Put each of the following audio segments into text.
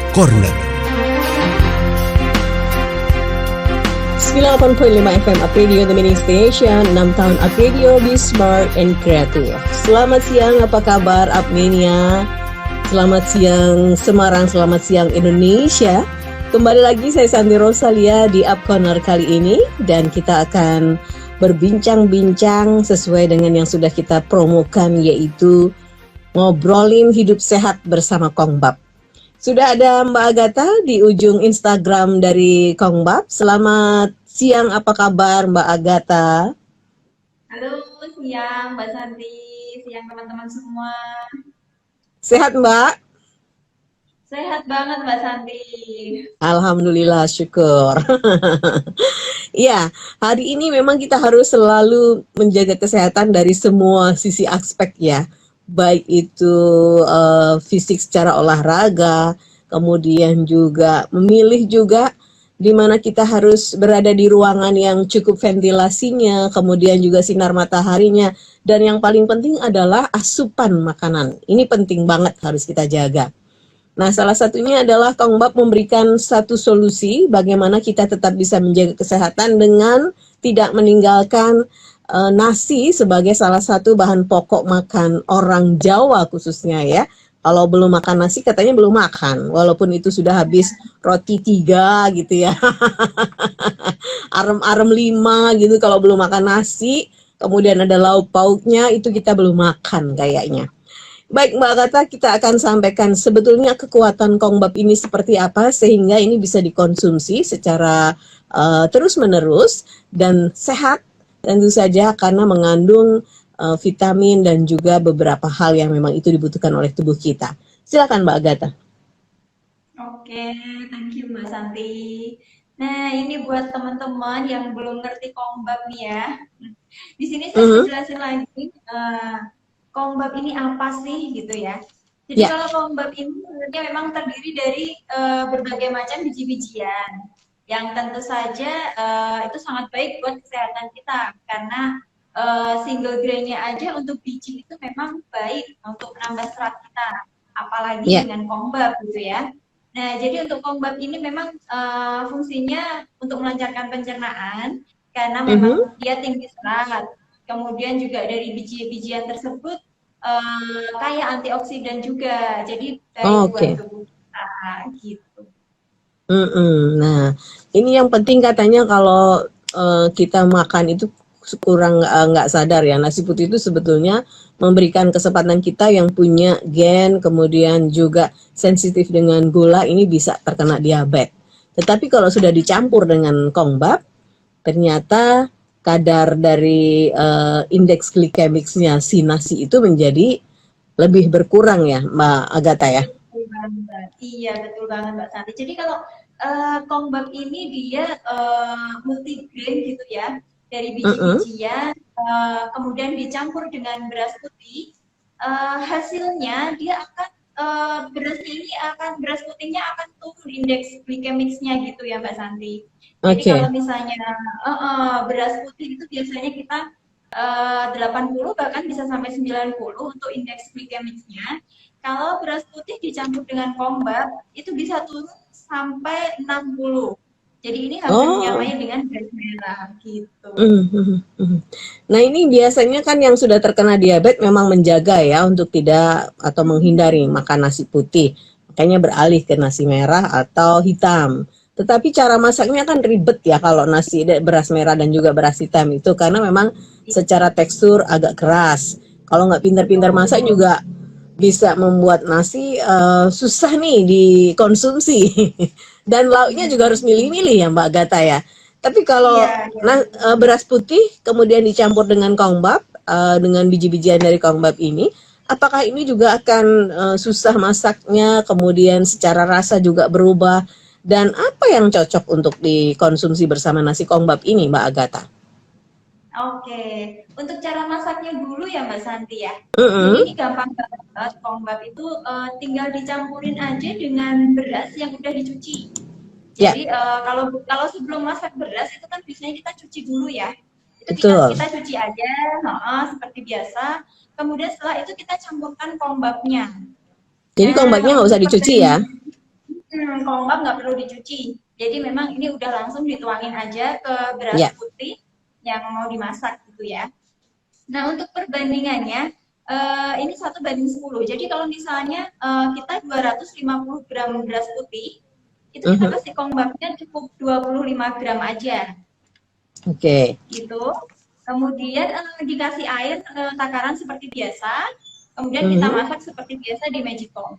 Corner. 98.5 FM Up Radio, The Mini Station. 6 tahun Up Radio, Be Smart and Creative. Selamat siang, apa kabar Upmania? Selamat siang Semarang, selamat siang Indonesia. Kembali lagi saya Santi Rosalia di Up Corner kali ini. Dan kita akan berbincang-bincang sesuai dengan yang sudah kita promokan, yaitu ngobrolin hidup sehat bersama Kongbab. Sudah ada Mbak Agatha di ujung Instagram dari Kongbab. Selamat siang, apa kabar Mbak Agatha? Halo, siang Mbak Santi, siang teman-teman semua. Sehat Mbak? Sehat banget Mbak Santi. Alhamdulillah, syukur. Ya, hari ini memang kita harus selalu menjaga kesehatan dari semua sisi aspek ya. Baik itu fisik secara olahraga, kemudian juga memilih juga di mana kita harus berada di ruangan yang cukup ventilasinya, kemudian juga sinar mataharinya, dan yang paling penting adalah asupan makanan. Ini penting banget harus kita jaga. Nah, salah satunya adalah Kongbab memberikan satu solusi bagaimana kita tetap bisa menjaga kesehatan dengan tidak meninggalkan nasi sebagai salah satu bahan pokok makan orang Jawa khususnya ya. Kalau belum makan nasi katanya belum makan, walaupun itu sudah habis roti 3 gitu ya. Arem-arem 5 gitu, kalau belum makan nasi, kemudian ada lauk pauknya, itu kita belum makan kayaknya. Baik Mbak Agatha, kita akan sampaikan sebetulnya kekuatan Kongbab ini seperti apa sehingga ini bisa dikonsumsi secara terus-menerus dan sehat, tentu saja karena mengandung vitamin dan juga beberapa hal yang memang itu dibutuhkan oleh tubuh kita. Silakan Mbak Agatha. Oke, thank you Mbak Santi. Nah, ini buat teman-teman yang belum ngerti Kongbab nih ya. Di sini saya jelasin lagi Kongbab ini apa sih gitu ya. Jadi kalau Kongbab ini sebenarnya memang terdiri dari berbagai macam biji-bijian yang tentu saja itu sangat baik buat kesehatan kita karena single grain-nya aja untuk biji itu memang baik untuk menambah serat kita, apalagi dengan Kongbab gitu ya. Nah, jadi untuk Kongbab ini memang fungsinya untuk melancarkan pencernaan karena memang dia tinggi serat. Kemudian juga dari biji-bijian tersebut kaya antioksidan juga, jadi baik buat tubuh kita gitu. Nah, ini yang penting katanya kalau kita makan itu kurang nggak sadar ya, nasi putih itu sebetulnya memberikan kesempatan kita yang punya gen, kemudian juga sensitif dengan gula, ini bisa terkena diabetes. Tetapi kalau sudah dicampur dengan Kongbab, ternyata kadar dari indeks glikemiknya si nasi itu menjadi lebih berkurang ya Mbak Agatha ya? Iya, betul banget Mbak Santi. Jadi kalau Kongbab ini dia multigrain gitu ya, dari biji-bijian, kemudian dicampur dengan beras putih, hasilnya dia akan beras putihnya akan turun indeks glikemiknya gitu ya Mbak Santi. Jadi kalau misalnya beras putih itu biasanya kita 80 bahkan bisa sampai 90 untuk indeks glikemiknya. Kalau beras putih dicampur dengan Kongbab itu bisa turun sampai 60. Jadi ini hampir menyamai dengan beras merah gitu. Nah ini biasanya kan yang sudah terkena diabetes memang menjaga ya untuk tidak atau menghindari makan nasi putih. Makanya beralih ke nasi merah atau hitam. Tetapi cara masaknya kan ribet ya kalau nasi beras merah dan juga beras hitam itu karena memang secara tekstur agak keras. Kalau nggak pintar-pintar masak juga bisa membuat nasi susah nih dikonsumsi. Dan lauknya juga harus milih-milih ya Mbak Agatha ya. Tapi kalau beras putih kemudian dicampur dengan Kongbab, dengan biji-bijian dari Kongbab ini, apakah ini juga akan susah masaknya, kemudian secara rasa juga berubah, dan apa yang cocok untuk dikonsumsi bersama nasi Kongbab ini Mbak Agatha? Oke, untuk cara masaknya dulu ya Mbak Santi ya. Jadi ini gampang banget, Kongbab itu tinggal dicampurin aja dengan beras yang udah dicuci. Jadi kalau sebelum masak beras itu kan biasanya kita cuci dulu ya. Itu kita cuci aja, seperti biasa. Kemudian setelah itu kita campurkan Kongbabnya. Jadi Kongbabnya nggak usah dicuci ya? Kongbap nggak perlu dicuci. Jadi memang ini udah langsung dituangin aja ke beras Ya. putih yang mau dimasak gitu ya. Nah, untuk perbandingannya, ini 1:10. Jadi kalau misalnya kita 250 gram beras putih, itu kita Mhm. kasih kongbapnya cukup 25 gram aja, Oke. gitu. Kemudian dikasih air takaran seperti biasa, kemudian kita Mhm. masak seperti biasa di Magicom.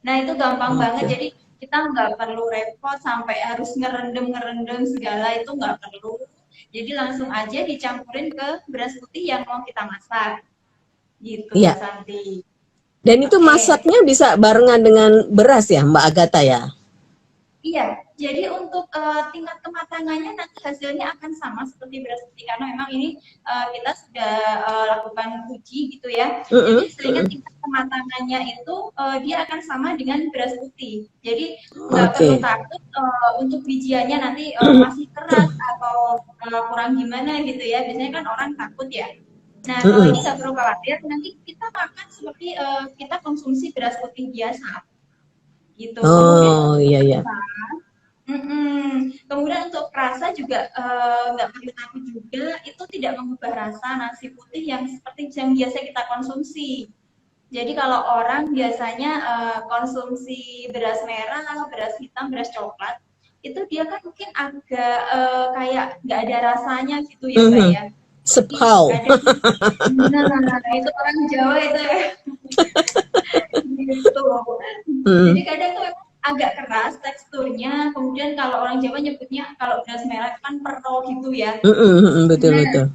Nah, itu gampang banget, Oke. jadi kita nggak perlu repot sampai harus ngerendam-ngerendam segala, itu nggak perlu. Jadi langsung aja dicampurin ke beras putih yang mau kita masak. Gitu, Mbak Iya. Santi. Dan itu Oke. masaknya bisa barengan dengan beras ya, Mbak Agatha ya? Iya, jadi untuk tingkat kematangannya nanti hasilnya akan sama seperti beras putih karena memang ini kita sudah lakukan uji gitu ya. Jadi Mhm, hasilnya mhm. tingkat kematangannya itu dia akan sama dengan beras putih. Jadi nggak perlu Oke. takut untuk bijiannya nanti masih keras atau kurang gimana gitu ya. Biasanya kan orang takut ya. Nah, kalau Mhm. ini nggak perlu khawatir, nanti kita makan seperti kita konsumsi beras putih biasa gitu. Kemudian Oh, untuk iya iya. kemudian untuk rasa juga nggak perlu takut juga, itu tidak mengubah rasa nasi putih yang seperti yang biasa kita konsumsi. Jadi kalau orang biasanya konsumsi beras merah, beras hitam, beras coklat, itu dia kan mungkin agak kayak nggak ada rasanya gitu ya Mbak Mhm. ya. Jadi Sepau. kadang, nah itu orang Jawa itu ya. Gitu. Jadi Mhm. kadang tuh memang agak keras teksturnya. Kemudian kalau orang Jawa nyebutnya kalau beras merah itu kan perto gitu ya. Mhm mhm, betul Nah, betul.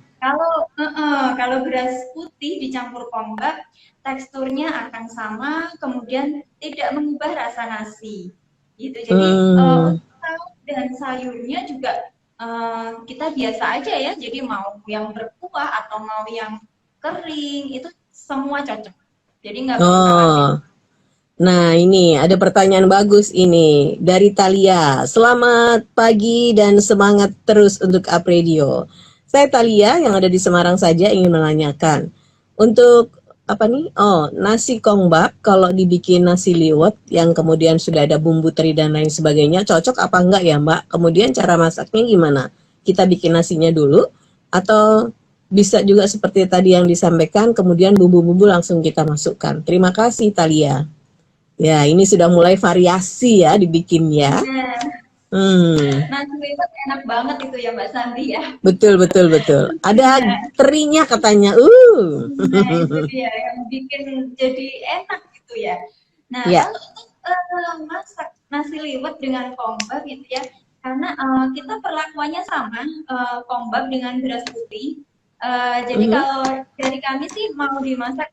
kalau beras putih dicampur kongbak, teksturnya akan sama, kemudian tidak mengubah rasa nasi. Gitu. Jadi Mmm. untuk lauk dan sayurnya juga kita biasa aja ya. Jadi mau yang berkuah atau mau yang kering itu semua cocok. Jadi nggak perlu khawatir. Oh. Nah, ini ada pertanyaan bagus ini dari Talia. Selamat pagi dan semangat terus untuk Apredio. Saya Talia yang ada di Semarang saja ingin menanyakan. Untuk apa nih? Oh, nasi kongbap kalau dibikin nasi liwet yang kemudian sudah ada bumbu teri dan lain sebagainya, cocok apa enggak ya, Mbak? Kemudian cara masaknya gimana? Kita bikin nasinya dulu atau bisa juga seperti tadi yang disampaikan, kemudian bumbu-bumbu langsung kita masukkan. Terima kasih, Talia. Ya, ini sudah mulai variasi ya dibikinnya. Nah, nasi liwet enak banget itu ya Mbak Santi ya. Betul betul betul. Ada Nah, terinya katanya. nah itu dia yang bikin jadi enak gitu ya. Nah, Ya. kalau untuk masak nasi liwet dengan kongbak gitu ya, karena kita perlakuannya sama kongbak dengan beras putih. Jadi Mhm. kalau dari kami sih mau dimasak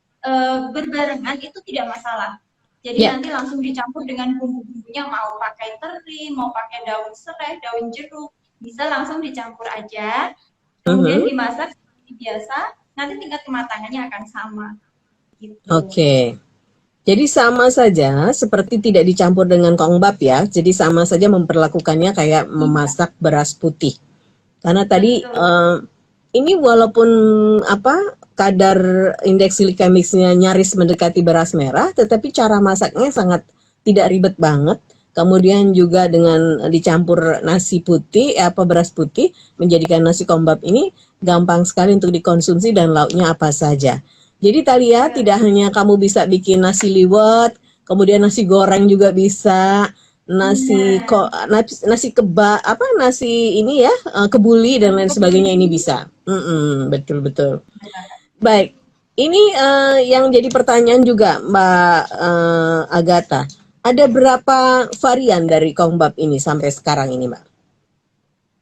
berbarengan itu tidak masalah. Jadi Ya. nanti langsung dicampur dengan bumbu-bumbunya, mau pakai teri, mau pakai daun serai, daun jeruk, bisa langsung dicampur aja. Kemudian Mhm. dimasak seperti biasa, nanti tingkat kematangannya akan sama gitu. Oke. Jadi sama saja seperti tidak dicampur dengan kongbap ya. Jadi sama saja memperlakukannya kayak Iya, memasak beras putih. Karena tadi betul. ini walaupun apa kadar indeks glikemiknya nyaris mendekati beras merah, tetapi cara masaknya sangat tidak ribet banget. Kemudian juga dengan dicampur nasi putih, apa beras putih, menjadikan nasi kombab ini gampang sekali untuk dikonsumsi dan lauknya apa saja. Jadi Talia, Betul. tidak hanya kamu bisa bikin nasi liwet, kemudian nasi goreng juga bisa, Nah, nasi kebab apa nasi ini ya kebuli dan nasi lain kebuli. sebagainya ini bisa. Betul betul. Baik, ini yang jadi pertanyaan juga Mbak Agatha. Ada berapa varian dari kongbap ini sampai sekarang ini, Mbak?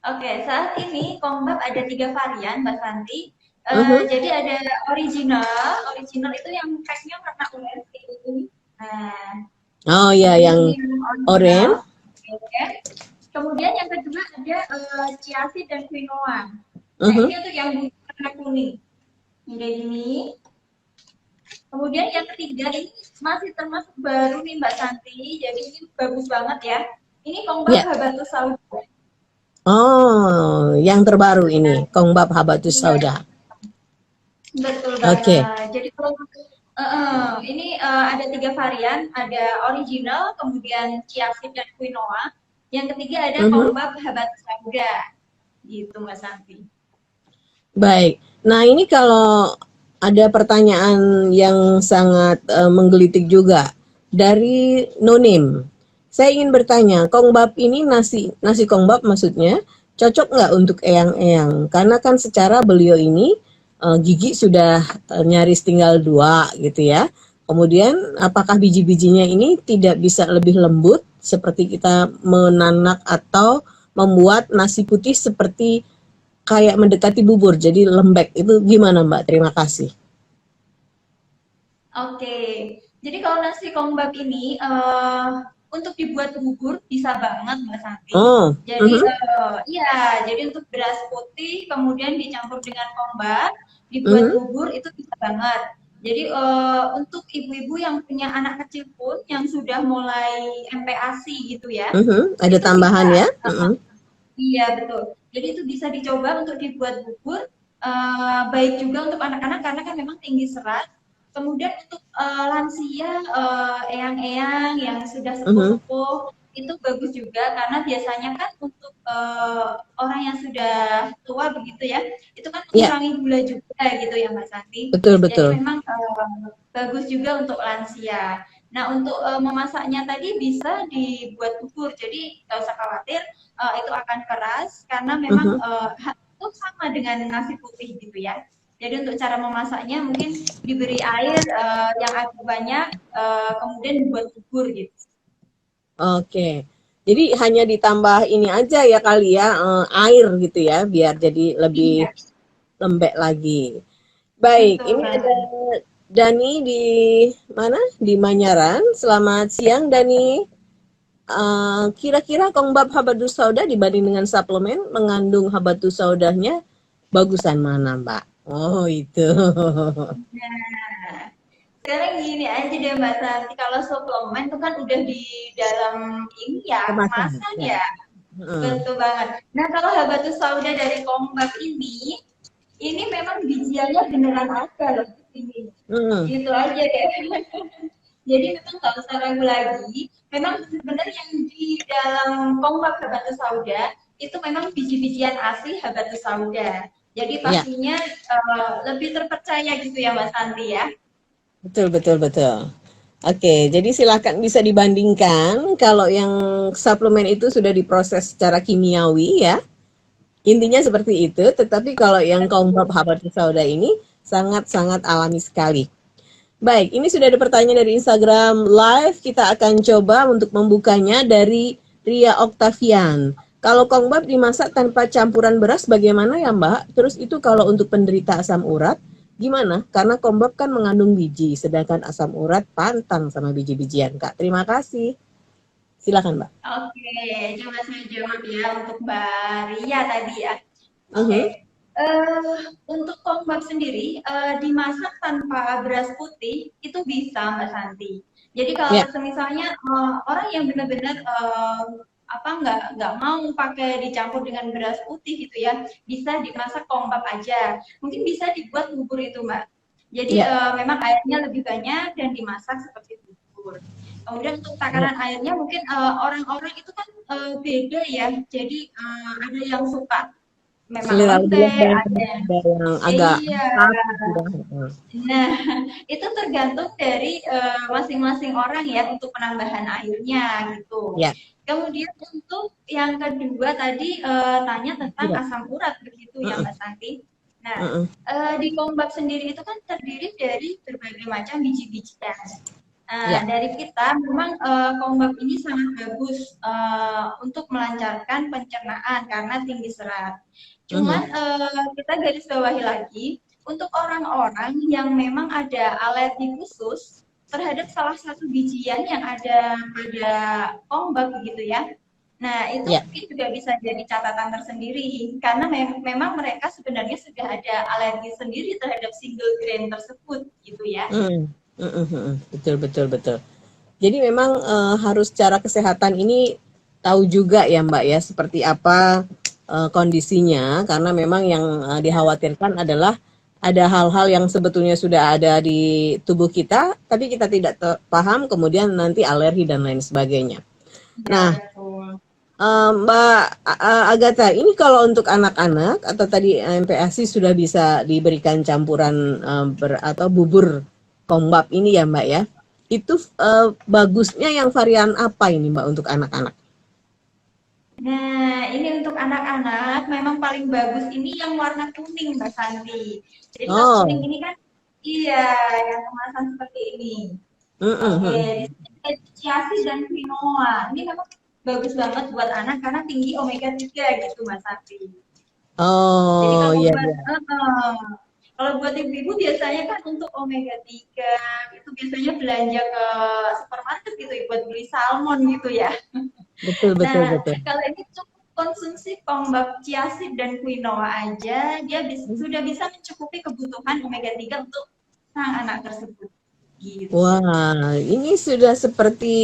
Oke, saat ini kongbap ada 3 varian, Mbak Santi. Mhm. Jadi ada original itu yang packnya warna orange ini. Nah, Oh ya, jadi yang ini yang original. orange. Oke. Kemudian yang kedua ada chia seed dan quinoa. Nah, ini Mhm. untuk yang warna kuning. Ini kayak gini. Kemudian yang ketiga ini masih termasuk baru nih Mbak Santi, jadi ini bagus banget ya. Ini kongbap Ya. habatus sauda. Oh, yang terbaru ini kongbap habatus Iya, sauda. betul Oke. banget. Jadi kalau Ini ada 3 varian, ada original, kemudian chia seed dan quinoa. Yang ketiga ada Mhm. kongbap habat sauda, gitu Mbak Santi. Baik. Nah, ini kalau ada pertanyaan yang sangat menggelitik juga dari Nonim. Saya ingin bertanya, kongbap ini nasi nasi kongbap maksudnya cocok nggak untuk eyang-eyang? Karena kan secara beliau ini gigi sudah nyaris tinggal 2 gitu ya. Kemudian apakah biji-bijinya ini tidak bisa lebih lembut seperti kita menanak atau membuat nasi putih seperti kayak mendekati bubur, jadi lembek. Itu gimana Mbak? Terima kasih. Oke, jadi kalau nasi kongbap ini untuk dibuat bubur bisa banget Mbak Santi. Oh, Jadi mhm, iya, jadi untuk beras putih kemudian dicampur dengan kongbap, dibuat mhm, bubur itu bisa banget. Jadi untuk ibu-ibu yang punya anak kecil pun yang sudah mulai MPASI gitu ya, mhm, ada itu bisa. tambahan ya? Mhm, Iya betul. Jadi itu bisa dicoba untuk dibuat bubur, baik juga untuk anak-anak karena kan memang tinggi serat. Kemudian untuk lansia, eyang-eyang yang sudah mhm, sepuh-sepuh itu bagus juga karena biasanya kan untuk orang yang sudah tua begitu ya, itu kan ya, mengurangi gula juga gitu ya Mbak Santi. betul Jadi betul. memang bagus juga untuk lansia. Nah untuk memasaknya tadi bisa dibuat bubur, jadi nggak usah khawatir itu akan keras karena memang Mhm, itu sama dengan nasi putih gitu ya. Jadi untuk cara memasaknya mungkin diberi air yang agak banyak, kemudian dibuat bubur gitu. oke. Jadi hanya ditambah ini aja ya kali ya, air gitu ya, biar jadi lebih Iya, lembek lagi. Baik, betul ini ada banget. Dani di mana? Di Manyaran. Selamat siang Dani. Kira-kira kongbab habatus sauda dibanding dengan suplemen mengandung habatus saudanya bagusan mana, Mbak? Oh, itu. Nah, sekarang gini aja deh Mbak Santi, kalau suplemen itu kan udah di dalam ini ya, Kemasan, kemasan ya. ya. Heeh. Betul banget. Nah, kalau habatus sauda dari kongbab ini memang bijiannya beneran ada loh di sini. Heeh. Gitu aja deh. Jadi memang nggak usah ragu lagi. Memang benar yang di dalam konglab habatus sauda itu memang biji-bijian asli habatus sauda. Jadi Ya, pastinya lebih terpercaya gitu ya Mbak Santi ya. betul betul betul. Oke, jadi silakan bisa dibandingkan kalau yang suplemen itu sudah diproses secara kimiawi ya. Intinya seperti itu, tetapi kalau yang kongbab habatus sauda ini sangat-sangat alami sekali. Baik, ini sudah ada pertanyaan dari Instagram Live. Kita akan coba untuk membukanya dari Ria Octavian. Kalau kongbab dimasak tanpa campuran beras bagaimana ya Mbak? Terus itu kalau untuk penderita asam urat gimana? Karena kongbab kan mengandung biji, sedangkan asam urat pantang sama biji-bijian Kak. Terima kasih. Silakan Mbak. Oke, coba saya jawab ya untuk Mbak Ria tadi ya. Oke, Mhm. untuk kongbab sendiri dimasak tanpa beras putih itu bisa Mbak Santi. Jadi kalau Ya. misalnya orang yang benar-benar apa nggak mau pakai dicampur dengan beras putih gitu ya, bisa dimasak kongbab aja. Mungkin bisa dibuat bubur itu Mbak. Jadi Ya. memang airnya lebih banyak dan dimasak seperti bubur. Kemudian untuk Ya. takaran airnya mungkin orang-orang itu kan beda ya. Jadi ada yang suka memang Selera lebih lembek, ada yang ada yang agak iya. asam gitu ya. Nah, itu tergantung dari masing-masing orang ya untuk penambahan airnya gitu. Ya. Kemudian untuk yang kedua tadi tanya tentang Ya. asam urat begitu ya Heeh. Mbak Santi. Nah, Heeh. di kongbab sendiri itu kan terdiri dari berbagai macam biji-bijian. Ya. Dari kita memang kongbab ini sangat bagus untuk melancarkan pencernaan karena tinggi serat. Mhm. Cuman kita garis bawahi lagi untuk orang-orang yang memang ada alergi khusus terhadap salah satu bijian yang ada pada kongbab begitu ya. Nah, itu Ya. mungkin juga bisa jadi catatan tersendiri karena memang mereka sebenarnya sudah ada alergi sendiri terhadap single grain tersebut gitu ya. Mhm. Mhm mhm. Betul betul betul. Jadi memang, harus secara kesehatan ini tahu juga ya, Mbak, ya, seperti apa, kondisinya karena memang yang, dikhawatirkan adalah ada hal-hal yang sebetulnya sudah ada di tubuh kita, tapi kita tidak paham, kemudian nanti alergi dan lain sebagainya. Iya, Nah, betul. Mbak Agatha, ini kalau untuk anak-anak atau tadi MPASI sudah bisa diberikan campuran atau bubur kombab ini ya Mbak ya. Itu bagusnya yang varian apa ini Mbak untuk anak-anak? Nah, ini untuk anak-anak memang paling bagus ini yang warna kuning, Mbak Santi. Jadi kalau kuning Oh, ini kan, iya, yang kemasan seperti ini. Oke, mm-mm. di sini ada chiasis dan quinoa. Ini memang bagus banget buat anak karena tinggi omega 3 gitu, Mbak Santi. Jadi Oh, iya iya. kalau buat ibu-ibu biasanya kan untuk omega 3 itu biasanya belanja ke supermarket gitu ya, buat beli salmon gitu ya. Betul betul Nah, betul. kalau ini cukup konsumsi tombak chiasid dan quinoa aja, dia sudah bisa mencukupi kebutuhan omega 3 untuk sang anak tersebut. Gitu. Wah, ini sudah seperti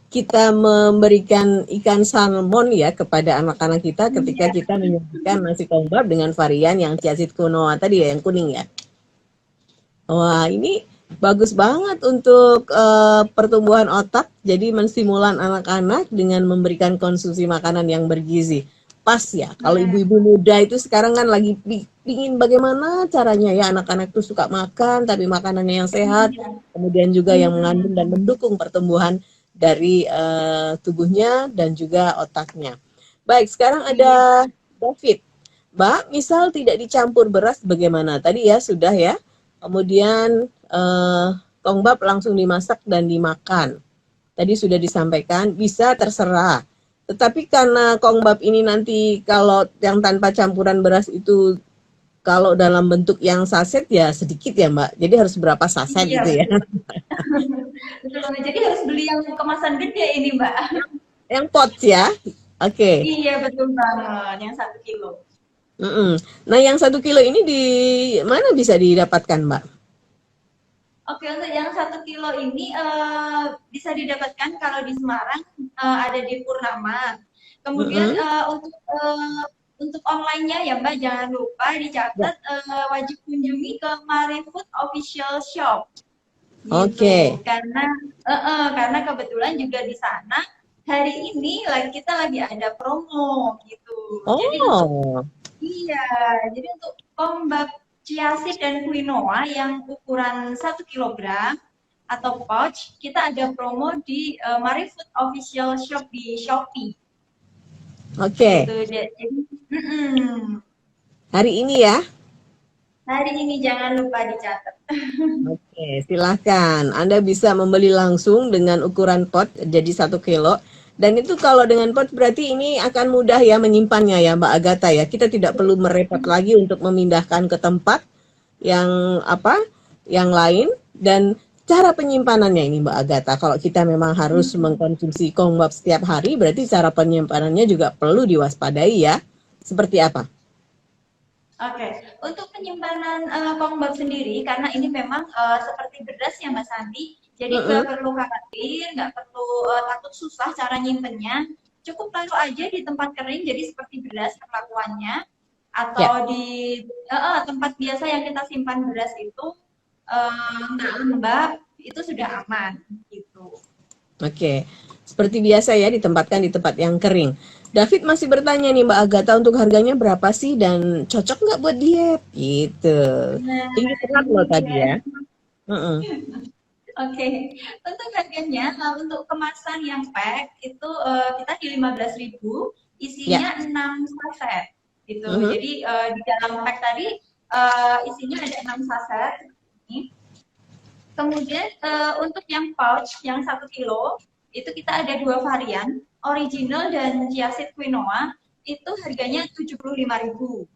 kita memberikan ikan salmon ya kepada anak-anak kita ketika Iya, kita menyajikan nasi kombab dengan varian yang chiasid quinoa tadi ya, yang kuning ya. Wah, ini bagus banget untuk pertumbuhan otak. Jadi menstimulan anak-anak dengan memberikan konsumsi makanan yang bergizi. Pas ya. Kalau iya, ibu-ibu muda itu sekarang kan lagi pingin bagaimana caranya ya anak-anak tuh suka makan tapi makanannya yang sehat, iya. kemudian juga yang mengandung dan Mm-mm. mendukung pertumbuhan dari tubuhnya dan juga otaknya. Baik, sekarang Iya. ada David. Mbak, misal tidak dicampur beras bagaimana? Tadi ya sudah ya. Kemudian kongbab langsung dimasak dan dimakan. Tadi sudah disampaikan, bisa terserah. Tetapi karena kongbab ini nanti kalau yang tanpa campuran beras itu kalau dalam bentuk yang saset ya sedikit ya Mbak. Jadi harus berapa saset Iya, gitu ya. betul. Betul banget. Jadi harus beli yang kemasan gede ini, Mbak. Yang pot ya. Oke. Iya, betul banget. Yang 1 kilo. Mm-mm. Nah yang 1 kilo ini di mana bisa didapatkan Mbak? Oke, untuk yang 1 kilo ini bisa didapatkan kalau di Semarang ada di Purnama. Kemudian Mm-mm. untuk online-nya ya Mbak, jangan lupa Ya. dicatat wajib kunjungi ke Marifood Official Shop Oke. gitu. Karena kebetulan juga di sana hari ini kita lagi ada promo gitu. Jadi untuk Oh. Iya, jadi untuk tombak chiasid dan quinoa yang ukuran 1 kilogram atau pouch, kita ada promo di Marifood Official Shop di Shopee. Oke. Gitu, jadi mm-mm. Hari ini ya. Hari ini jangan lupa dicatat. Oke, silahkan. Anda bisa membeli langsung dengan ukuran pot jadi 1 kilo. Dan itu kalau dengan pot berarti ini akan mudah ya menyimpannya ya Mbak Agatha ya. Kita tidak perlu merepot lagi untuk memindahkan ke tempat yang apa, yang lain. Dan cara penyimpanannya ini Mbak Agatha, kalau kita memang harus mengkonsumsi kongbab setiap hari, berarti cara penyimpanannya juga perlu diwaspadai ya. Seperti apa? Oke, untuk penyimpanan kongbab sendiri, karena ini memang seperti beras ya Mbak Santi, jadi nggak Mm-mm. perlu khawatir, nggak perlu takut susah cara nyimpennya. Cukup taruh aja di tempat kering, jadi seperti beras perlakuannya, Ya. atau di tempat biasa yang kita simpan beras itu nggak lembab, itu sudah aman gitu. Oke, seperti biasa ya ditempatkan di tempat yang kering. David masih bertanya nih Mbak Agatha untuk harganya berapa sih dan cocok nggak buat diet? Gitu. Nah, Tinggi serat ini loh tadi dia. ya. Heeh. Oke, untuk harganya, untuk kemasan yang pack itu kita di 15.000, Ya. isinya 6 saset gitu. Mhm. Jadi di dalam pack tadi isinya ada 6 saset. Ini. Kemudian untuk yang pouch yang 1 kilo itu kita ada 2 varian, original dan chiasid quinoa itu harganya 75.000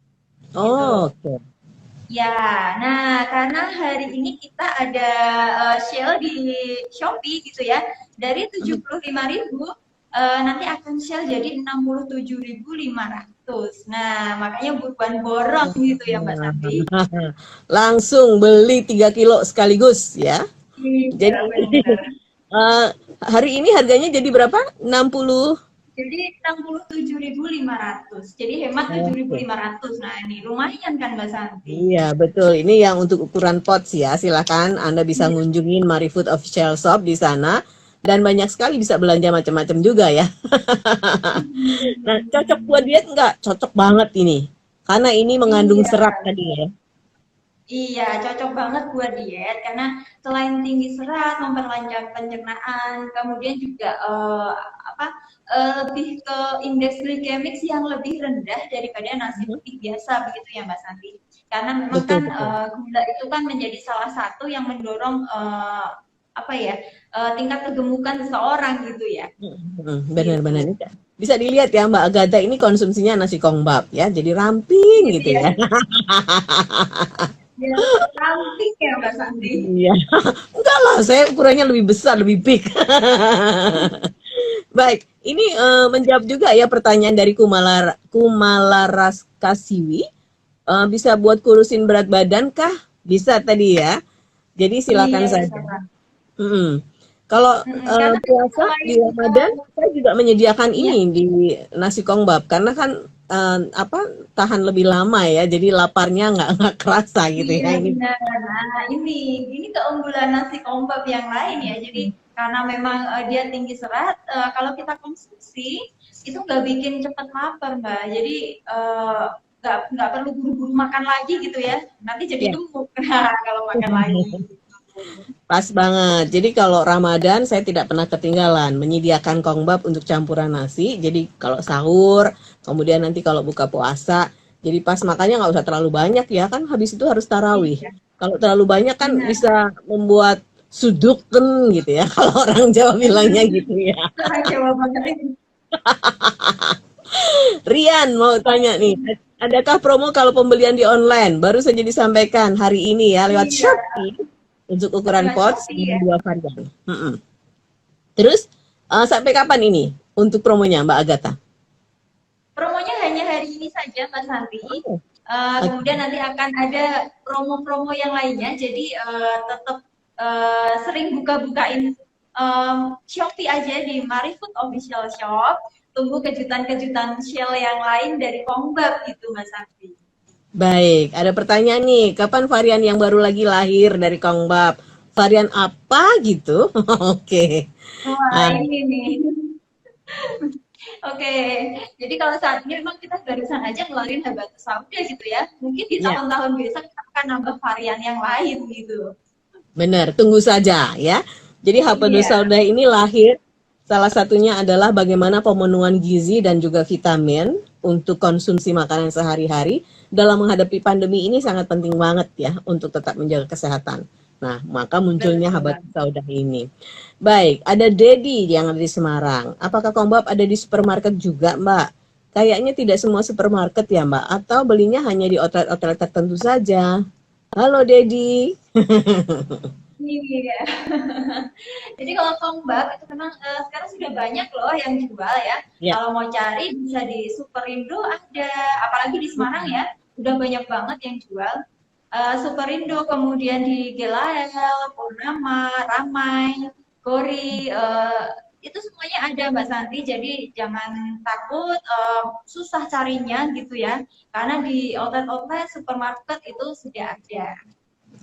Oh, gitu. oke. Ya, nah karena hari ini kita ada sale di Shopee gitu ya, dari Mhm. 75.000 nanti akan sale jadi 67.500. Nah, makanya buruan borong gitu ya Mbak Santi. Langsung beli 3 kilo sekaligus ya. Iya, Jadi benar. hari ini harganya jadi berapa? 60. Jadi 67.500. Jadi hemat Oke. 7.500. Nah, ini lumayan kan Mbak Santi? Iya, betul. Ini yang untuk ukuran pots ya. Silakan Anda bisa Iya. ngunjungin Marifood Official Shop di sana dan banyak sekali bisa belanja macam-macam juga ya. Nah, cocok buat diet nggak? Cocok banget ini. Karena ini mengandung Iya. serat tadi ya. Iya, cocok banget buat diet karena selain tinggi serat, memperlancar pencernaan, kemudian juga apa lebih ke indeks glikemik yang lebih rendah daripada nasi Mhm. putih biasa begitu ya Mbak Santi. Karena memang Betul, kan betul. gula itu kan menjadi salah satu yang mendorong apa ya tingkat kegemukan seseorang gitu ya. Gitu. Benar-benar. Bisa dilihat ya Mbak Agatha ini konsumsinya nasi kongbap ya. Jadi ramping Gitu gitu ya. ya. Biar ramping ya Mbak Santi. Iya. Enggak lah, saya ukurannya lebih besar, lebih big. Baik, ini menjawab juga ya pertanyaan dari Kumalaras Kasiwi. Bisa buat kurusin berat badan kah? Bisa tadi ya. Jadi silakan Iya saja. bisa Kak. Mm-mm. Kalau Karena memang puasa selain di Ramadan, saya juga menyediakan ya. ini di nasi kongbap karena kan apa tahan lebih lama ya, jadi laparnya nggak kerasa gitu Iya ya ini. benar. Nah, ini keunggulan nasi kombab yang lain ya. Jadi karena memang dia tinggi serat, kalau kita konsumsi itu nggak bikin cepat lapar, Mbak. Jadi nggak perlu buru-buru makan lagi gitu ya. Nanti jadi Ya. gemuk nah, kalau makan lagi. Pas banget. Jadi kalau Ramadan saya tidak pernah ketinggalan menyediakan kongbap untuk campuran nasi. Jadi kalau sahur, kemudian nanti kalau buka puasa, jadi pas makannya nggak usah terlalu banyak ya kan habis itu harus tarawih. Iya, Kalau terlalu banyak kan benar. bisa membuat suduken gitu ya. Kalau orang Jawa bilangnya gitu ya. Orang Jawa banget ini. Rian mau tanya nih, adakah promo kalau pembelian di online? Baru saja disampaikan hari ini ya lewat Iya, Shopee untuk ukuran lewat pots Shopee dengan ya. 2 varian. Mm-mm. Terus sampai kapan ini untuk promonya Mbak Agatha? Promonya hanya hari ini saja, Mbak Santi. Oh, Kemudian oke. nanti akan ada promo-promo yang lainnya. Jadi tetap sering buka-bukain Shopee aja di Marifood Official Shop. Tunggu kejutan-kejutan Shell yang lain dari Kongbab gitu, Mbak Santi. Baik, ada pertanyaan nih, kapan varian yang baru lagi lahir dari Kongbab? Varian apa gitu? Oke. Wah, Ah, ini nih. Oke, jadi kalau saat ini memang kita barusan aja ngeluarin Habatus Sauda gitu ya. Mungkin di ya, tahun-tahun besok kita akan nambah varian yang lain gitu. benar. Tunggu saja ya. Jadi Hapadus Iya, Sauda ini lahir salah satunya adalah bagaimana pemenuhan gizi dan juga vitamin untuk konsumsi makanan sehari-hari dalam menghadapi pandemi ini sangat penting banget ya untuk tetap menjaga kesehatan. Nah, maka munculnya betul Habatus banget. Sauda ini. Baik, ada Dedi yang ada di Semarang. Apakah Kombab ada di supermarket juga, Mbak? Kayaknya tidak semua supermarket ya, Mbak. Atau belinya hanya di outlet-outlet tertentu saja. Halo, Dedi. Iya. Jadi kalau tombak itu memang sekarang sudah banyak loh yang jual ya. Ya. Kalau mau cari bisa di Superindo ada, apalagi di Semarang ya, udah banyak banget yang jual. Superindo, kemudian di Gelael, Purnama, Ramai, Gori, itu semuanya ada Mbak Santi. Jadi jangan takut susah carinya gitu ya. Karena di outlet-outlet supermarket itu sudah ada.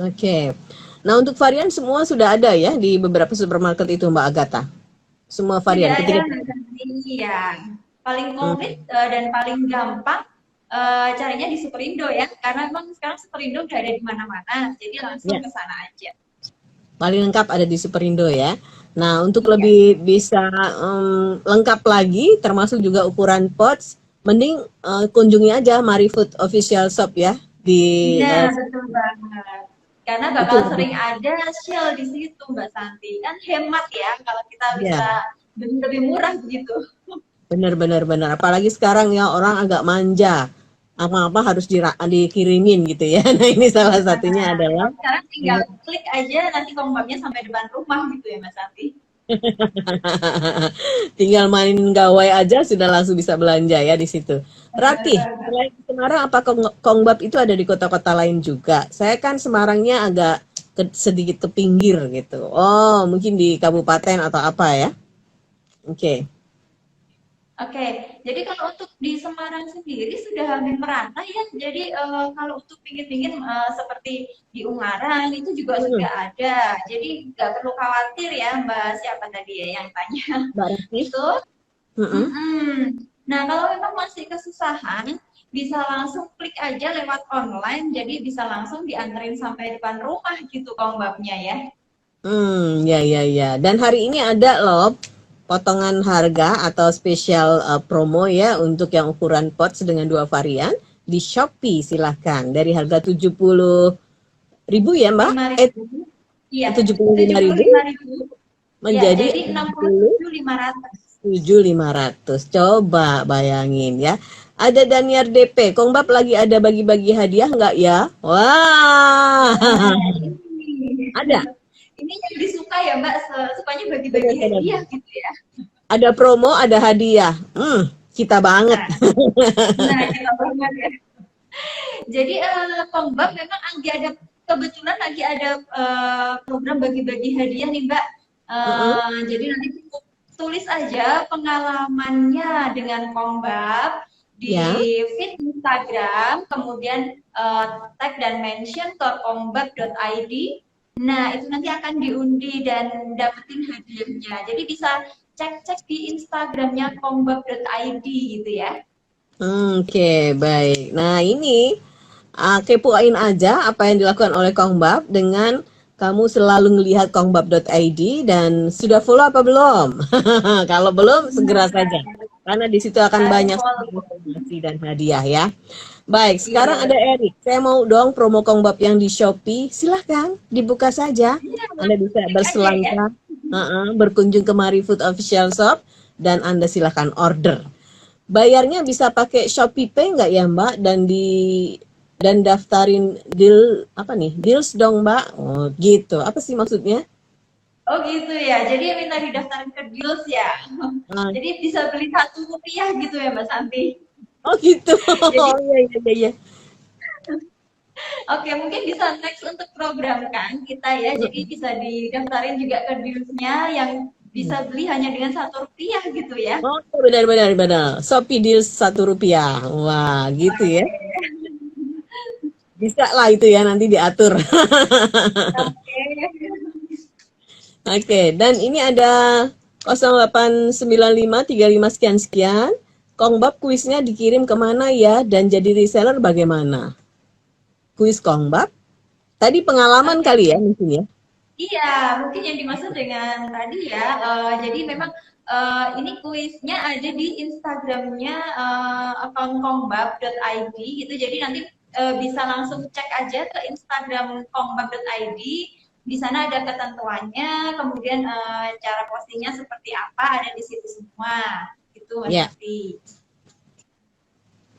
Oke. Nah, untuk varian semua sudah ada ya di beberapa supermarket itu, Mbak Agatha. Semua Sudah varian ada ketika Mbak Santi, ya. Paling komplit hmm, dan paling gampang caranya di Superindo ya, karena memang sekarang Superindo udah ada di mana-mana, jadi langsung ya, ke sana aja. paling lengkap ada di Superindo ya. Nah, untuk Iya, lebih bisa lengkap lagi termasuk juga ukuran pots, mending kunjungi aja Marifood Official Shop ya di nah betul banget. Karena itu bakal lebih sering ada Shell di situ Mbak Santi. Kan hemat ya kalau kita ya. bisa beli lebih murah begitu. Benar benar benar. Apalagi sekarang ya orang agak manja. Apa-apa harus dikirimin gitu ya. Nah, ini salah satunya Nah, adalah kalau sekarang tinggal klik aja nanti kombaknya sampai depan rumah gitu ya Mbak Santi. tinggal main gawai aja sudah langsung bisa belanja ya di situ. Benar Ratih, banget. selain Semarang apa Kongbab itu ada di kota-kota lain juga? Saya kan Semarangnya agak sedikit ke pinggir gitu. Oh, mungkin di kabupaten atau apa ya? Oke. Oke, jadi kalau untuk di Semarang sendiri sudah hampir merata ya. Jadi kalau untuk pinggir-pinggir seperti di Ungaran itu juga Hmm, sudah ada. Jadi nggak perlu khawatir ya Mbak siapa tadi ya yang tanya Mbak Raffi? itu. Mm-mm. Mm-mm. Nah kalau memang masih kesusahan, bisa langsung klik aja lewat online. Jadi bisa langsung dianterin sampai depan rumah gitu Mbaknya ya. Ya, ya, ya. Dan hari ini ada loh potongan harga atau spesial promo ya untuk yang ukuran pots dengan 2 varian di Shopee silahkan dari harga 70.000 ya Mbak? 5.000. Iya, 75.000 75.000. Ya, menjadi jadi 67.500. 67.500. Coba bayangin ya. Ada Daniar DP. Kongbab lagi ada bagi-bagi hadiah nggak ya? Wah, Nah, ini. ada. Ini yang disuka ya Mbak, sukanya Benar, bagi-bagi benar. hadiah gitu ya. Ada promo, ada hadiah. Kita banget. Nah, nah kita banget ya. Jadi Kongbab memang lagi ada kebetulan lagi ada program bagi-bagi hadiah nih Mbak. Mm-mm. Jadi nanti cukup tulis aja pengalamannya dengan Kongbab di Ya. feed Instagram, kemudian tag dan mention ke kongbab.id. Nah, itu nanti akan diundi dan dapetin hadiahnya. Jadi bisa cek-cek di Instagramnya kongbab.id gitu ya. Oke, baik. Nah, ini kepoin aja apa yang dilakukan oleh Kongbab dengan kamu selalu ngelihat kongbab.id dan sudah follow apa belum? Kalau belum, segera saja. Nah, Karena di situ akan harus banyak follow. informasi dan hadiah ya. Baik, Iya sekarang ada betul. Erik. Saya mau dong promo Kongbab yang di Shopee. Silahkan dibuka saja. Iya, Anda langsung bisa klik aja ya. berselangkah, berkunjung ke Mari Food Official Shop, dan Anda silahkan order. Bayarnya bisa pakai Shopee Pay nggak ya Mbak? Dan daftarin deal apa nih? Deals dong Mbak. Oh gitu. Apa sih maksudnya? Oh gitu ya. Jadi minta didaftarin ke Deals ya. Ah, Jadi bisa beli Rp1 gitu ya Mbak Santi. oh gitu. Jadi Oh iya iya iya. Iya. oke mungkin bisa next untuk program kan kita ya. Jadi bisa didaftarin juga ke Deals-nya yang bisa beli hanya dengan Rp1 gitu ya. Oh benar benar benar. Shopee deals Rp1. Wah gitu ya. Bisa lah itu ya nanti diatur. Oke. Oke, dan ini ada 089535 sekian sekian. Kongbab kuisnya dikirim kemana ya dan jadi reseller bagaimana? Kuis Kongbab. Tadi pengalaman Oke. kali ya mungkin ya. Iya, mungkin yang dimaksud dengan tadi ya, jadi memang ini kuisnya ada di Instagramnya akun kongbab.id gitu. Jadi nanti bisa langsung cek aja ke Instagram kongbab.id. Di sana ada ketentuannya, kemudian cara postingnya seperti apa ada di situ semua. Gitu Mas Ya, Santi.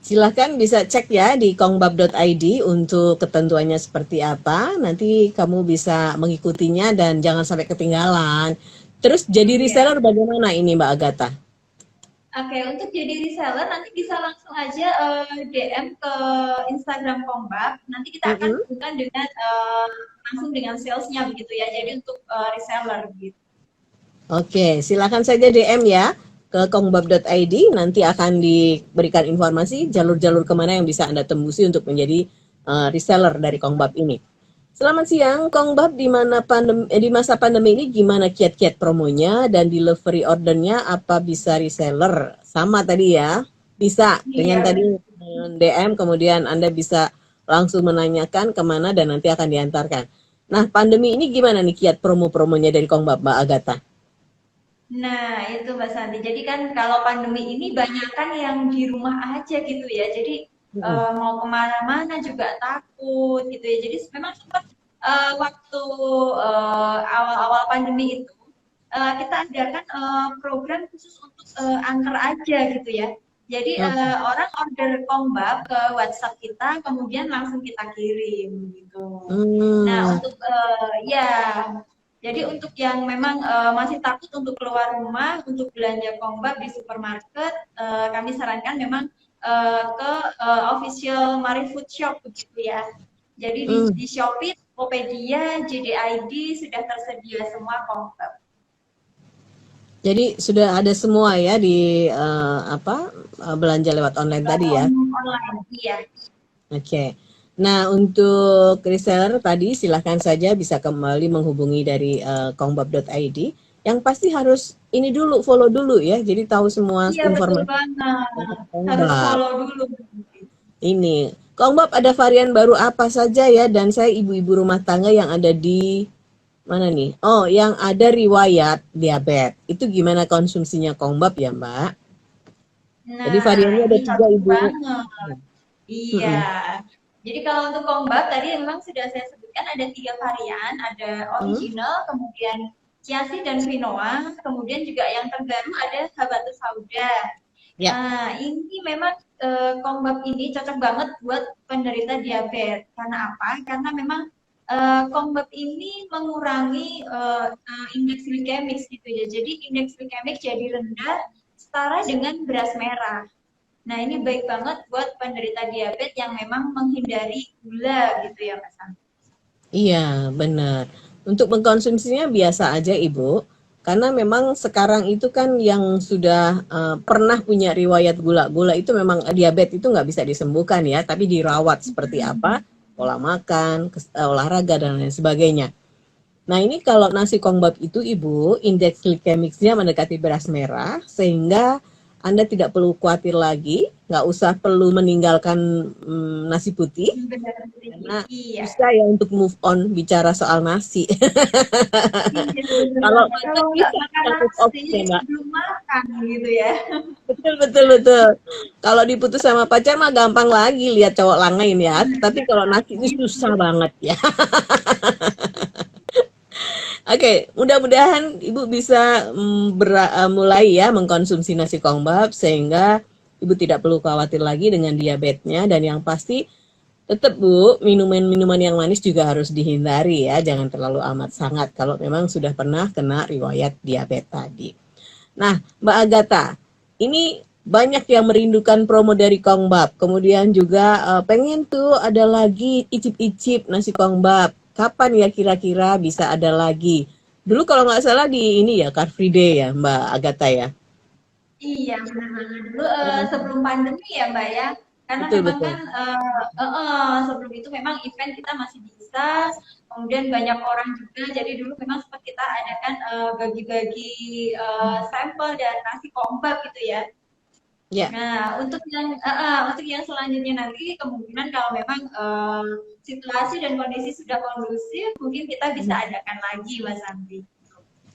silahkan bisa cek ya di kongbab.id untuk ketentuannya seperti apa. Nanti kamu bisa mengikutinya dan jangan sampai ketinggalan. Terus jadi Iya. reseller bagaimana ini Mbak Agatha? Oke, untuk jadi reseller nanti bisa langsung aja DM ke Instagram Kompak. Nanti kita akan Mm-mm. hubungkan dengan langsung dengan salesnya begitu ya. Jadi untuk reseller gitu. Oke, silakan saja DM ya ke kongbab.id. Nanti akan diberikan informasi jalur-jalur kemana yang bisa Anda tembusi untuk menjadi reseller dari Kongbab ini. Selamat siang, Kongbab. Di masa pandemi ini gimana kiat-kiat promonya dan delivery ordernya? Apa bisa reseller? Sama tadi ya, bisa dengan Iya, tadi DM, kemudian Anda bisa langsung menanyakan kemana dan nanti akan diantarkan. Nah, pandemi ini gimana nih kiat promo-promonya dari Kongbab, Mbak Agatha? nah, itu Mbak Santi. Jadi kan kalau pandemi ini banyak kan yang di rumah aja gitu ya. Jadi Mm-mm. mau kemana-mana juga takut gitu ya. Jadi memang sempat waktu awal-awal pandemi itu kita adakan program khusus untuk antar aja gitu ya. Jadi Hmm. orang order kombab ke WhatsApp kita, kemudian langsung kita kirim gitu. Nah Hmm. untuk ya jadi untuk yang memang masih takut untuk keluar rumah untuk belanja kombab di supermarket, kami sarankan memang ke official Marifood Shop begitu ya. Jadi Hmm. di Shopee, Tokopedia, JDID sudah tersedia semua kombab. Jadi sudah ada semua ya di belanja lewat online tadi ya. Platform online, iya. Oke. Nah, untuk reseller tadi silahkan saja bisa kembali menghubungi dari kongbab.id. Yang pasti harus ini dulu, follow dulu ya. Jadi tahu semua Iya, betul informasi banget. tentang Harus Kongbab. follow dulu. Ini, Kongbab ada varian baru apa saja ya? Dan saya ibu-ibu rumah tangga yang ada di mana nih? Oh, yang ada riwayat diabetes. Itu gimana konsumsinya Kongbab ya, Mbak? Jadi Nah, variannya ini ada tiga, cocok Ibu. banget. Iya. Mm-mm. Jadi kalau untuk Kombab tadi memang sudah saya sebutkan ada 3 varian, ada Mm. original, kemudian Chiasi dan Quinoa, kemudian juga yang terbaru ada Habatus Sauda. Ya. Nah, ini memang Kombab ini cocok banget buat penderita diabetes. Karena apa? Karena memang Kombab ini mengurangi indeks glikemik gitu ya. Jadi indeks glikemik jadi rendah setara dengan beras merah. Nah, ini baik banget buat penderita diabetes yang memang menghindari gula gitu ya, Mas. Iya, benar. Untuk mengkonsumsinya biasa aja, Ibu. Karena memang sekarang itu kan yang sudah pernah punya riwayat gula-gula itu memang diabetes itu nggak bisa disembuhkan ya, tapi dirawat seperti apa, pola makan, olahraga dan lain sebagainya. Nah ini kalau nasi kongbab itu Ibu, indeks glikemiknya mendekati beras merah, sehingga Anda tidak perlu khawatir lagi, nggak usah perlu meninggalkan nasi putih, Benar karena sedikit. Iya. bisa ya untuk move on bicara soal nasi. Iya, benar Kalau banget. makan Kalau nggak bisa makan kita move off nasi ya Mbak. sebelum makan gitu ya. Betul betul betul. Kalau diputus sama pacar mah gampang lagi lihat cowok lain ya. Tapi kalau nasi itu susah Gitu. banget ya. Oke, mudah-mudahan Ibu bisa mulai ya mengkonsumsi nasi kongbab sehingga Ibu tidak perlu khawatir lagi dengan diabetesnya dan yang pasti tetap Bu, minuman-minuman yang manis juga harus dihindari ya, jangan terlalu amat sangat kalau memang sudah pernah kena riwayat diabetes tadi. Nah, Mbak Agatha, ini banyak yang merindukan promo dari Kongbab. Kemudian juga pengen tuh ada lagi icip-icip nasi Kongbab. Kapan ya kira-kira bisa ada lagi? Dulu kalau nggak salah di ini ya Car Free Day ya Mbak Agatha ya. Iya, benar banget. Dulu Hmm, sebelum pandemi ya, Mbak ya. Karena betul memang kan betul. sebelum itu memang event kita masih bisa, kemudian banyak orang juga. Jadi dulu memang sempat kita adakan bagi-bagi sampel dan nasi kombak gitu ya. Ya. Nah, untuk yang selanjutnya nanti kemungkinan kalau memang situasi dan kondisi sudah kondusif, mungkin kita bisa adakan lagi, Mas Santi.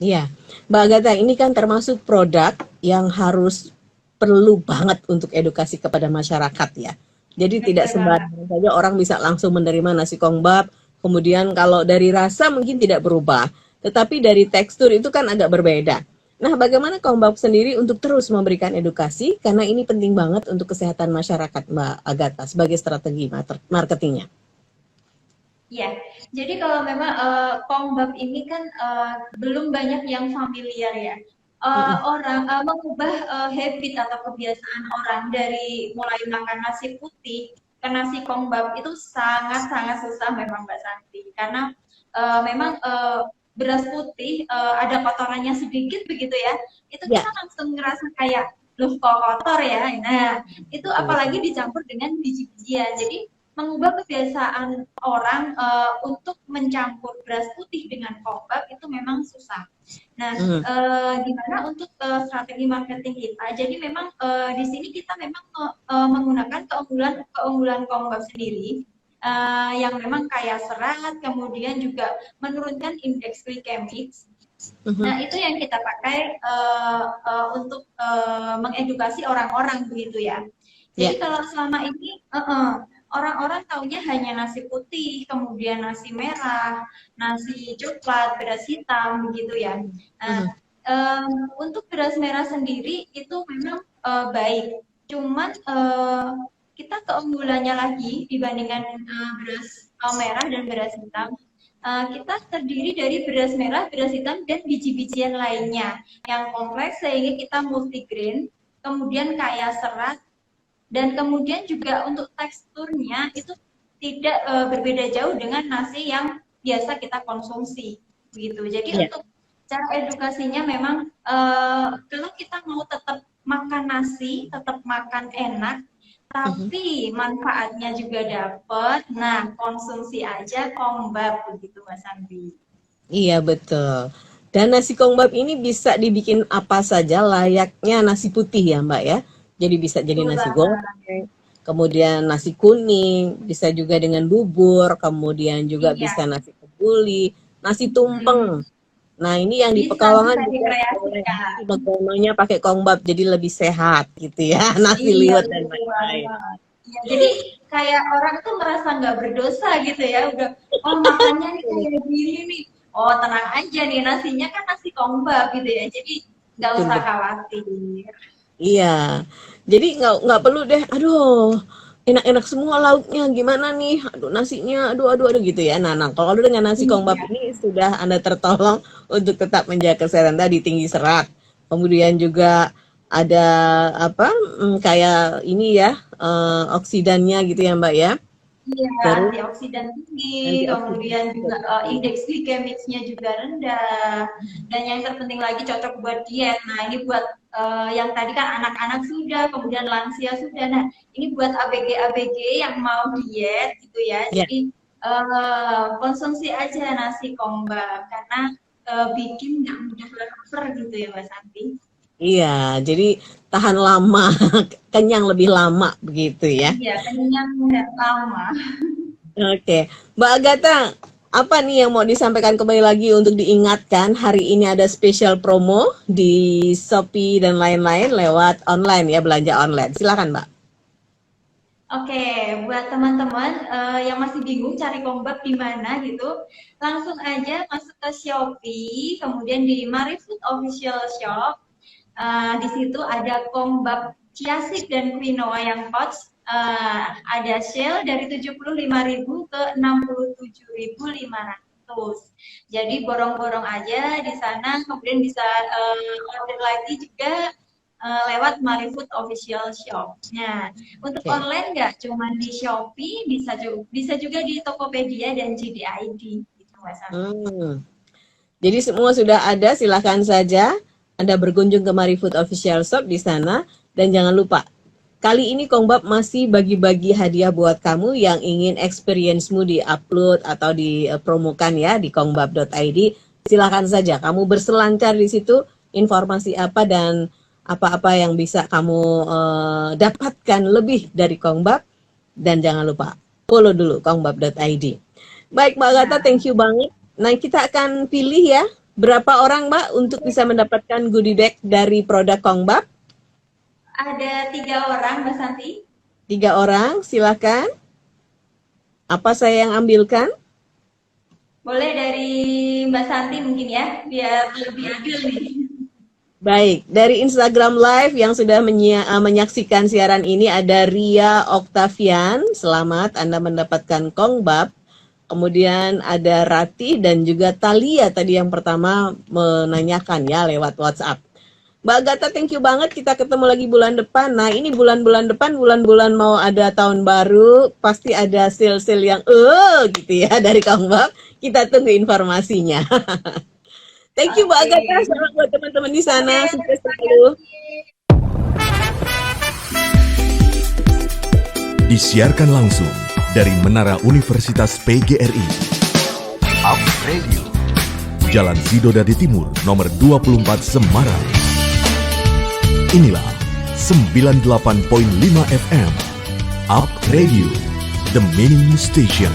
Iya, Mbak Agatha, ini kan termasuk produk yang harus perlu banget untuk edukasi kepada masyarakat ya. Jadi tidak Betul banget. sembarangan saja orang bisa langsung menerima nasi kongbab, kemudian kalau dari rasa mungkin tidak berubah, tetapi dari tekstur itu kan agak berbeda. Nah, bagaimana kongbab sendiri untuk terus memberikan edukasi, karena ini penting banget untuk kesehatan masyarakat, Mbak Agatha, sebagai strategi marketingnya. Iya, jadi kalau memang Kongbab ini kan belum banyak yang familiar ya. Mm-mm. Orang mengubah habit atau kebiasaan orang dari mulai makan nasi putih ke nasi Kongbab itu sangat-sangat susah memang Mbak Santi. Karena memang beras putih ada kotorannya sedikit begitu ya. Itu Ya, kita langsung ngerasa kayak loh kok kotor ya. Nah, itu betul-betul. apalagi dicampur dengan biji-bijian. Jadi mengubah kebiasaan orang untuk mencampur beras putih dengan kombab itu memang susah. Nah, Mm. gimana untuk strategi marketing kita? Jadi memang di sini kita memang menggunakan keunggulan kombab sendiri yang memang kaya serat, kemudian juga menurunkan indeks glikemik. Mhm. Nah, itu yang kita pakai untuk mengedukasi orang-orang begitu ya. Ya, Jadi kalau selama ini orang-orang taunya hanya nasi putih, kemudian nasi merah, nasi coklat, beras hitam begitu ya. Nah, mhm. untuk beras merah sendiri itu memang baik. Cuman kita keunggulannya lagi dibandingkan beras merah dan beras hitam kita terdiri dari beras merah, beras hitam, dan biji-bijian lainnya yang kompleks sehingga kita multigrain, kemudian kaya serat, dan kemudian juga untuk teksturnya itu tidak berbeda jauh dengan nasi yang biasa kita konsumsi. Begitu. Jadi Ya. untuk cara edukasinya memang kalau kita mau tetap makan nasi, tetap makan enak, Mhm. tapi manfaatnya juga dapat. Nah, konsumsi aja kombab begitu Mas Andi. Iya betul. Dan nasi kongbab ini bisa dibikin apa saja layaknya nasi putih ya Mbak ya. Jadi bisa jadi Betul nasi banget. goreng, kemudian nasi kuning, bisa juga dengan bubur, kemudian juga Iya. bisa nasi kebuli, nasi Mm-mm. tumpeng. Nah ini yang di Bisa Pekalongan bisa juga dikreasikan. bagaimananya pakai kongbab jadi lebih sehat gitu ya, nasi Iya, liwet dan betul lain-lain. banget. Iya, jadi kayak orang tuh merasa nggak berdosa gitu ya. Udah, oh makannya nih kayak gini nih. Oh tenang aja nih, nasinya kan nasi kombab gitu ya. Jadi nggak Betul usah betul. khawatir. Iya, jadi nggak perlu deh, aduh enak-enak semua lauknya gimana nih, aduh nasinya, aduh aduh aduh gitu ya. Nah, kalau dengan nasi kongbab Iya, ini sudah Anda tertolong untuk tetap menjaga kesehatan tadi tinggi serat, kemudian juga ada apa kayak ini ya oksidannya gitu ya Mbak ya, iya, terus antioksidan tinggi, antioksidan kemudian juga juga tinggi. indeks glikemiknya juga rendah, dan yang terpenting lagi cocok buat diet. Nah, ini buat yang tadi kan anak-anak sudah, kemudian lansia sudah. Nah, ini buat ABG-ABG yang mau diet gitu ya. Ya, Jadi konsumsi aja nasi kombab karena bikin nggak mudah lapar gitu ya, Mbak Santi. iya, jadi tahan lama, kenyang lebih lama begitu ya. Iya, kenyang nggak lama. Oke, Mbak Agatha, apa nih yang mau disampaikan kembali lagi untuk diingatkan hari ini ada spesial promo di Shopee dan lain-lain lewat online ya, belanja online. Silakan Mbak. Oke, buat teman-teman yang masih bingung cari kombab di mana gitu, langsung aja masuk ke Shopee, kemudian di Marifood Official Shop. Di situ ada kombab chiasik dan quinoa yang pouch, ada sale dari 75.000 ke 67.500. Jadi borong-borong aja di sana, kemudian bisa order lagi juga lewat Marifood Official Shop. Nah, untuk Oke. online nggak cuma di Shopee, bisa juga di Tokopedia dan JDID gitu Mas Santi. Hmm. Jadi semua sudah ada, silakan saja Anda berkunjung ke Marifood Official Shop di sana dan jangan lupa kali ini Kongbab masih bagi-bagi hadiah buat kamu yang ingin experience-mu di-upload atau dipromokan ya di kongbab.id. Silakan saja kamu berselancar di situ informasi apa dan apa-apa yang bisa kamu dapatkan lebih dari Kongbab dan jangan lupa follow dulu kongbab.id. Baik Mbak Agatha, Nah, thank you banget. Nah, kita akan pilih ya berapa orang Mbak untuk bisa mendapatkan goodie bag dari produk Kongbab? ada 3 orang Mbak Santi. 3 orang, silakan. Apa saya yang ambilkan? Boleh dari Mbak Santi mungkin ya, biar lebih adil nih. Baik, dari Instagram Live yang sudah menyaksikan siaran ini ada Ria Octavian. Selamat Anda mendapatkan Kongbab. Kemudian ada Rati dan juga Talia tadi yang pertama menanyakan ya lewat WhatsApp. Mbak Agatha, thank you banget. Kita ketemu lagi bulan depan. Nah, ini bulan-bulan depan, bulan-bulan mau ada tahun baru, pasti ada sale-sale yang gitu ya dari Kongbab. Kita tunggu informasinya. Thank you Mbak Oke. Agatha. Selamat buat teman-teman di Oke, sana. Sukses terima selalu. kasih. Disiarkan langsung dari Menara Universitas PGRI. Up Radio. Jalan Sidodadi Timur, nomor 24 Semarang. Inilah 98.5 FM. Up Radio, the Meaning Station.